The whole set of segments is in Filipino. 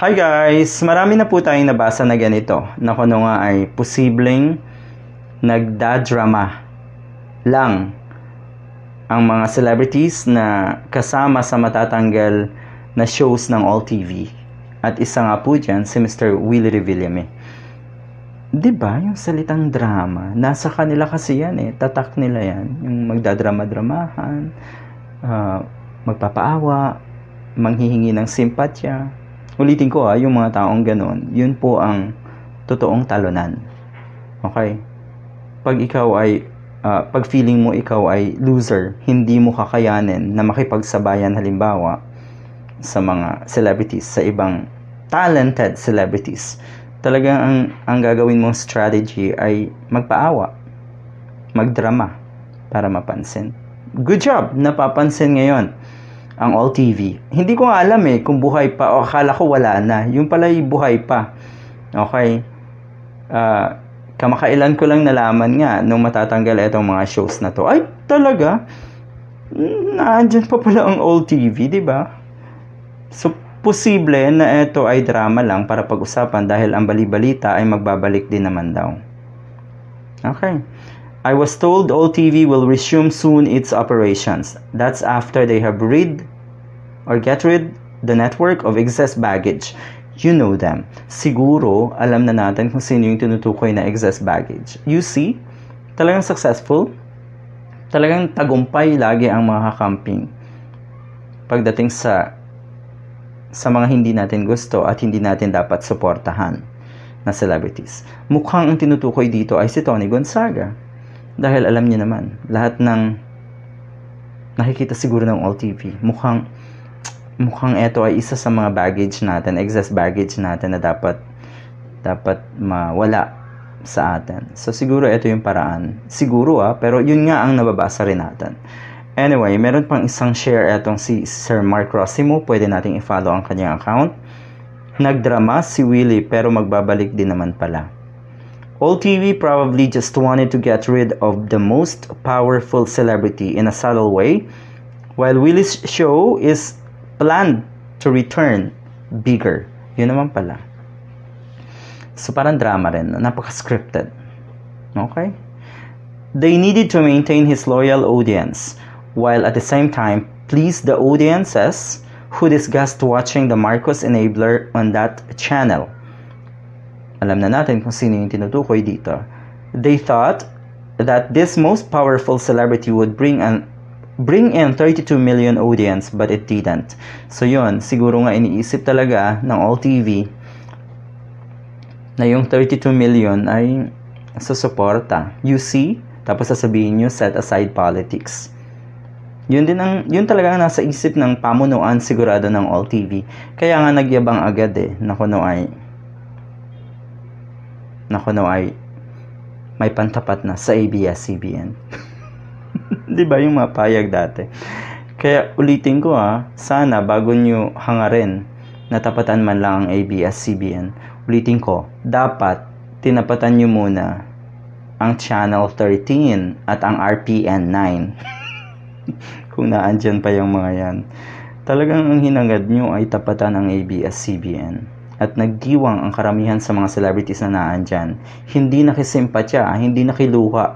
Hi guys! Marami na po tayong nabasa na ganito na kuno nga ay posibleng nagdadrama lang ang mga celebrities na kasama sa matatanggal na shows ng All TV. At isa nga po dyan si Mr. Willie Revillame. Diba yung salitang drama? Nasa kanila kasi yan eh. Tatak nila yan. Yung magdadrama-dramahan, magpapaawa, manghihingi ng simpatya. Ulitin ko yung mga taong ganon, yun po ang totoong talunan. Okay? Pag ikaw ay, pag feeling mo ikaw ay loser, hindi mo kakayanin na makipagsabayan halimbawa sa mga celebrities, sa ibang talented celebrities. Talagang ang gagawin mong strategy ay magpaawa, magdrama para mapansin. Good job! Napapansin ngayon ang All TV. Hindi ko alam kung buhay pa o akala ko wala na. Yung pala buhay pa. Okay? Kamakailan ko lang nalaman nga nung matatanggal itong mga shows na to. Ay, talaga? Naandyan pa pala ang All TV, di ba? So, posible na ito ay drama lang para pag-usapan dahil ang bali-balita ay magbabalik din naman daw. Okay. I was told All TV will resume soon its operations. That's after they have get rid the network of excess baggage. You know them. Siguro, alam na natin kung sino yung tinutukoy na excess baggage. You see, talagang successful. Talagang tagumpay lagi ang mga camping. Pagdating sa mga hindi natin gusto at hindi natin dapat suportahan na celebrities. Mukhang ang tinutukoy dito ay si Tony Gonzaga. Dahil alam niyo naman, lahat ng nakikita siguro ng All TV, mukhang ito ay isa sa mga baggage natin, excess baggage natin na dapat mawala sa atin. So siguro ito yung paraan. Siguro pero yun nga ang nababasa rin natin. Anyway, meron pang isang share etong si Sir Mark Rosimo. Pwede nating i-follow ang kanyang account. Nagdrama si Willie pero magbabalik din naman pala. All TV probably just wanted to get rid of the most powerful celebrity in a subtle way, while Willie's show is planned to return bigger. Yun naman pala. So parang drama rin, napaka-scripted. Okay? They needed to maintain his loyal audience, while at the same time please the audiences who discussed watching the Marcos Enabler on that channel. Alam na natin kung sino yung tinutukoy dito. They thought that this most powerful celebrity would bring in 32 million audience, but it didn't. So yun, siguro nga iniisip talaga ng All TV na yung 32 million ay susuporta. You see? Tapos sasabihin nyo, set aside politics. Yun talaga ang nasa isip ng pamunuan sigurado ng All TV. Kaya nga nagyabang agad na kuno ay may pantapat na sa ABS-CBN. Di ba yung mga payag dati? Kaya ulitin ko sana bago nyo hangarin na tapatan man lang ang ABS-CBN, ulitin ko, dapat tinapatan nyo muna ang Channel 13 at ang RPN 9. Kung naandyan pa yung mga yan. Talagang ang hinangad nyo ay tapatan ang ABS-CBN. At nagdiwang ang karamihan sa mga celebrities na naandyan. Hindi nakisimpatya, hindi nakiluha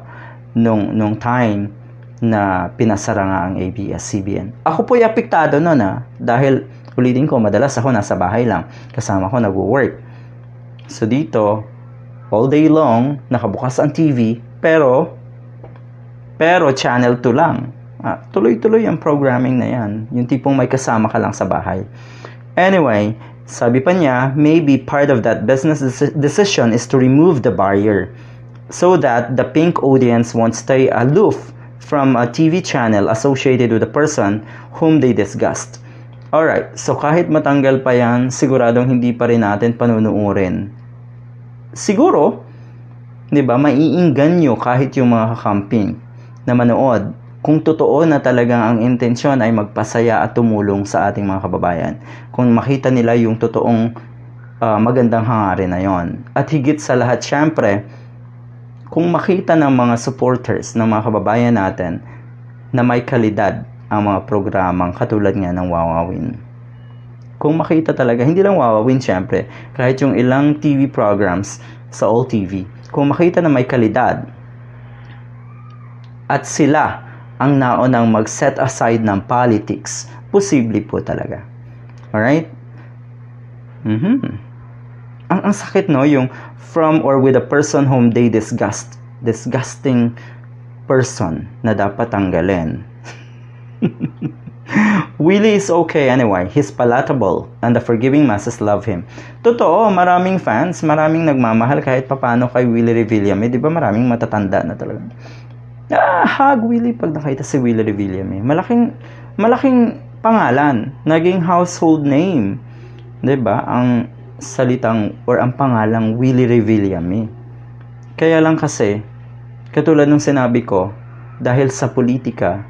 nung time na pinasara nga ang ABS-CBN. Ako po'y apektado nun dahil ulitin ko, madalas ako nasa bahay lang. Kasama ko nagwo-work. So dito, all day long, nakabukas ang TV, pero channel 2 lang. Tuloy-tuloy ang programming na yan. Yung tipong may kasama ka lang sa bahay. Anyway, sabi pa niya, maybe part of that business decision is to remove the barrier so that the pink audience won't stay aloof from a TV channel associated with a person whom they disgust. Alright, so kahit matanggal pa yan, siguradong hindi pa rin natin panunuorin. Siguro, di ba, maiinggan nyo kahit yung mga kakamping na manood kung totoo na talagang ang intensyon ay magpasaya at tumulong sa ating mga kababayan. Kung makita nila yung totoong magandang hangarin na yon. At higit sa lahat, syempre, kung makita ng mga supporters ng mga kababayan natin na may kalidad ang mga programang katulad nga ng Wawawin. Kung makita talaga, hindi lang Wawawin syempre, kahit yung ilang TV programs sa All TV, kung makita na may kalidad, at sila ang naunang mag-set aside ng politics, posible po talaga. Alright? Ang sakit, no? Yung from or with a person whom they disgusting person na dapat tanggalin. Willie is okay anyway. He's palatable and the forgiving masses love him. Totoo, maraming fans, maraming nagmamahal kahit papano kay Willie Revillame. Di ba maraming matatanda na talaga. Hug Willie pag nakita si Willie Revillame. Malaking pangalan. Naging household name. Di ba? Ang salitang or ang pangalang Willie Revillame. Kaya lang kasi, katulad ng sinabi ko, dahil sa politika,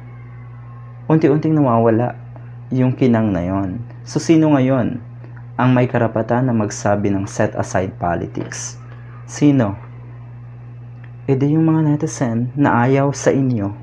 unti-unting nawawala yung kinang na yon. So, sino ngayon ang may karapatan na magsabi ng set aside politics? Sino? E di yung mga netizen na ayaw sa inyo